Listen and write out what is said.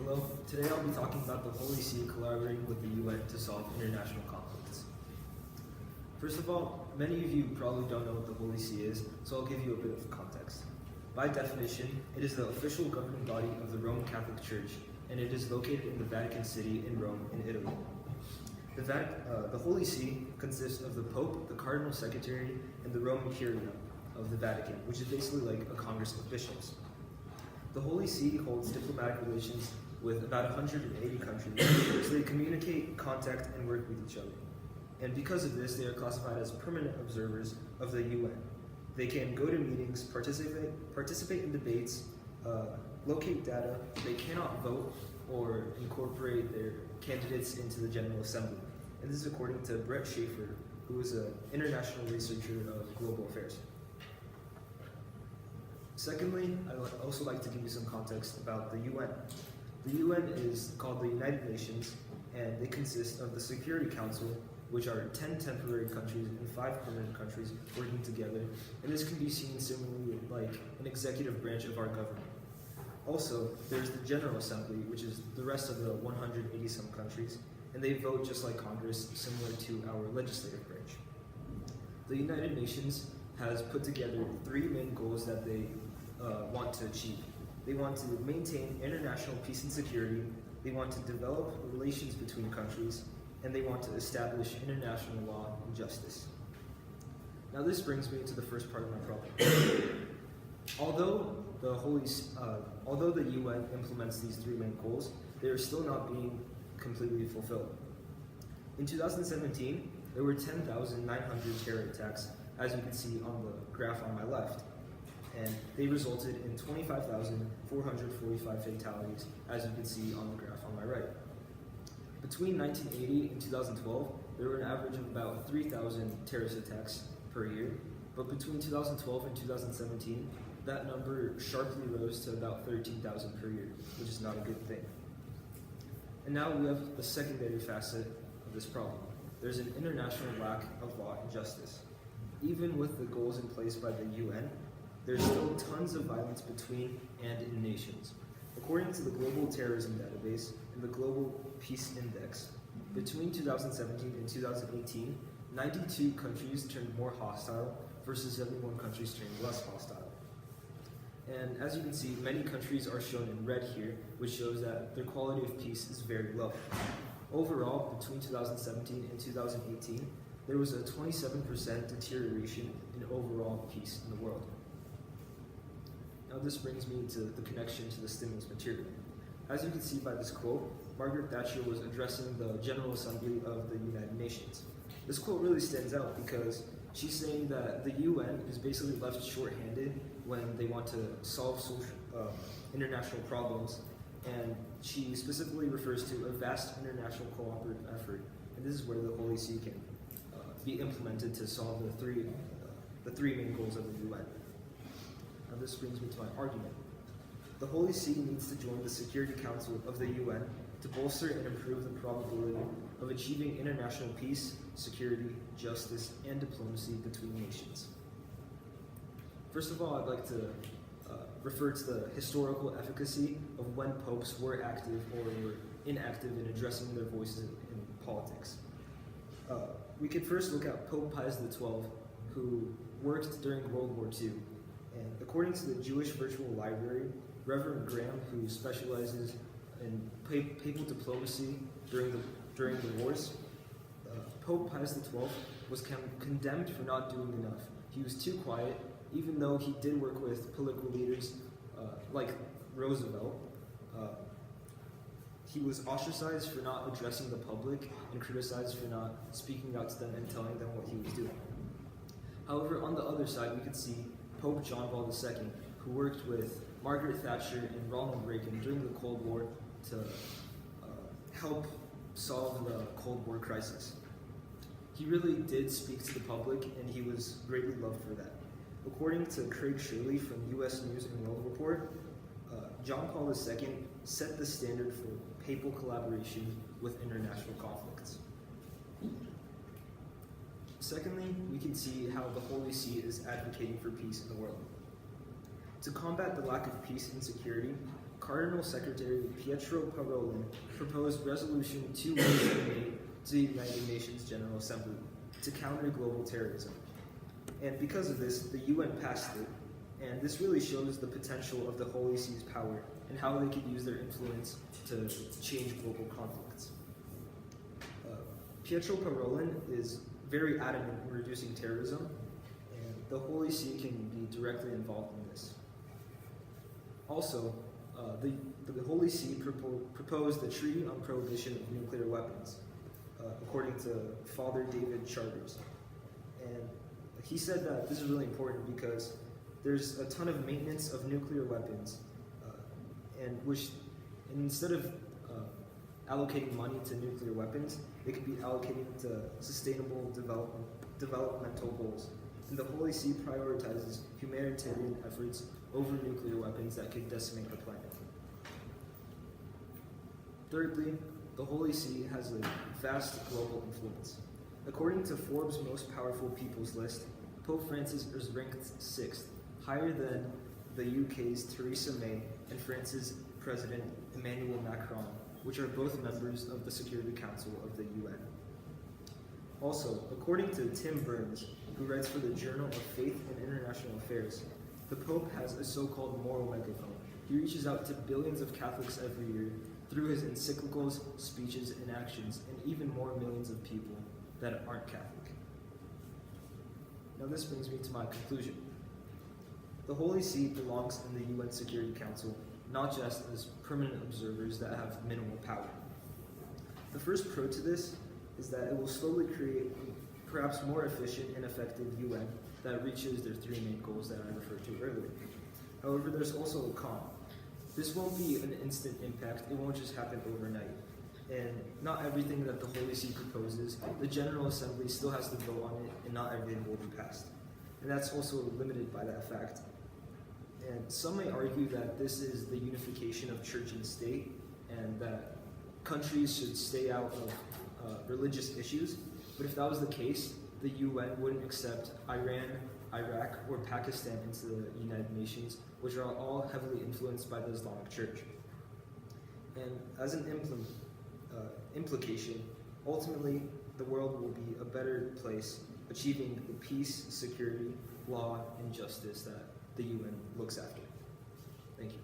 Hello, today I'll be talking about the Holy See collaborating with the UN to solve international conflicts. First of all, many of you probably don't know what the Holy See is, so I'll give you a bit of context. By definition, it is the official governing body of the Roman Catholic Church, and it is located in the Vatican City in Rome, in Italy. The Holy See consists of the Pope, the Cardinal Secretary, and the Roman Curia of the Vatican, which is basically like a Congress of bishops. The Holy See holds diplomatic relations with about 180 countries, so they communicate, contact, and work with each other. And because of this, they are classified as permanent observers of the UN. They can go to meetings, participate in debates, locate data. They cannot vote or incorporate their candidates into the General Assembly. And this is according to Brett Schaefer, who is an international researcher of global affairs. Secondly, I would also like to give you some context about the UN. The UN is called the United Nations, and they consist of the Security Council, which are 10 temporary countries and 5 permanent countries working together, and this can be seen similarly like an executive branch of our government. Also, there's the General Assembly, which is the rest of the 180-some countries, and they vote just like Congress, similar to our legislative branch. The United Nations has put together 3 main goals that they want to achieve. They want to maintain international peace and security, they want to develop relations between countries, and they want to establish international law and justice. Now this brings me to the first part of my problem. Although the UN implements these 3 main goals, they are still not being completely fulfilled. In 2017, there were 10,900 terror attacks, as you can see on the graph on my left, and they resulted in 25,445 fatalities, as you can see on the graph on my right. Between 1980 and 2012, there were an average of about 3,000 terrorist attacks per year, but between 2012 and 2017, that number sharply rose to about 13,000 per year, which is not a good thing. And now we have a secondary facet of this problem. There's an international lack of law and justice. Even with the goals in place by the UN, there's still tons of violence between and in nations. According to the Global Terrorism Database and the Global Peace Index, between 2017 and 2018, 92 countries turned more hostile versus 71 countries turned less hostile. And as you can see, many countries are shown in red here, which shows that their quality of peace is very low. Overall, between 2017 and 2018, there was a 27% deterioration in overall peace in the world. Now this brings me to the connection to the stimulus material. As you can see by this quote, Margaret Thatcher was addressing the General Assembly of the United Nations. This quote really stands out because she's saying that the UN is basically left short-handed when they want to solve international problems, and she specifically refers to a vast international cooperative effort, and this is where the Holy See can be implemented to solve the three main goals of the UN. Now this brings me to my argument. The Holy See needs to join the Security Council of the UN to bolster and improve the probability of achieving international peace, security, justice, and diplomacy between nations. First of all, I'd like to refer to the historical efficacy of when popes were active or were inactive in addressing their voices in politics. We could first look at Pope Pius XII, who worked during World War II. And according to the Jewish Virtual Library, Reverend Graham, who specializes in papal diplomacy during the wars, Pope Pius XII was condemned for not doing enough. He was too quiet, even though he did work with political leaders like Roosevelt. He was ostracized for not addressing the public and criticized for not speaking out to them and telling them what he was doing. However, on the other side, we could see Pope John Paul II, who worked with Margaret Thatcher and Ronald Reagan during the Cold War to help solve the Cold War crisis. He really did speak to the public, and he was greatly loved for that. According to Craig Shirley from U.S. News and World Report, John Paul II set the standard for papal collaboration with international conflicts. Secondly, we can see how the Holy See is advocating for peace in the world. To combat the lack of peace and security, Cardinal Secretary Pietro Parolin proposed Resolution 2178 to the United Nations General Assembly to counter global terrorism. And because of this, the UN passed it, and this really shows the potential of the Holy See's power and how they could use their influence to change global conflicts. Pietro Parolin is very adamant in reducing terrorism, and the Holy See can be directly involved in this. Also, the Holy See proposed the Treaty on Prohibition of Nuclear Weapons, according to Father David Charters. And he said that this is really important because there's a ton of maintenance of nuclear weapons, and instead of allocating money to nuclear weapons, they could be allocated to sustainable developmental goals. And the Holy See prioritizes humanitarian efforts over nuclear weapons that could decimate the planet. Thirdly, the Holy See has a vast global influence. According to Forbes' Most Powerful Peoples list, Pope Francis is ranked 6th, higher than the UK's Theresa May and France's President Emmanuel Macron, which are both members of the Security Council of the UN. Also, according to Tim Burns, who writes for the Journal of Faith and International Affairs, the Pope has a so-called moral megaphone. He reaches out to billions of Catholics every year through his encyclicals, speeches, and actions, and even more millions of people that aren't Catholic. Now this brings me to my conclusion. The Holy See belongs in the UN Security Council, not just as permanent observers that have minimal power. The first pro to this is that it will slowly create a perhaps more efficient and effective UN that reaches their 3 main goals that I referred to earlier. However, there's also a con. This won't be an instant impact, it won't just happen overnight. And not everything that the Holy See proposes, the General Assembly still has to vote on it, and not everything will be passed. And that's also limited by that fact. And some may argue that this is the unification of church and state, and that countries should stay out of religious issues. But if that was the case, the UN wouldn't accept Iran, Iraq, or Pakistan into the United Nations, which are all heavily influenced by the Islamic Church. And as an implication, ultimately, the world will be a better place, achieving the peace, security, law, and justice that the UN looks after. Thank you.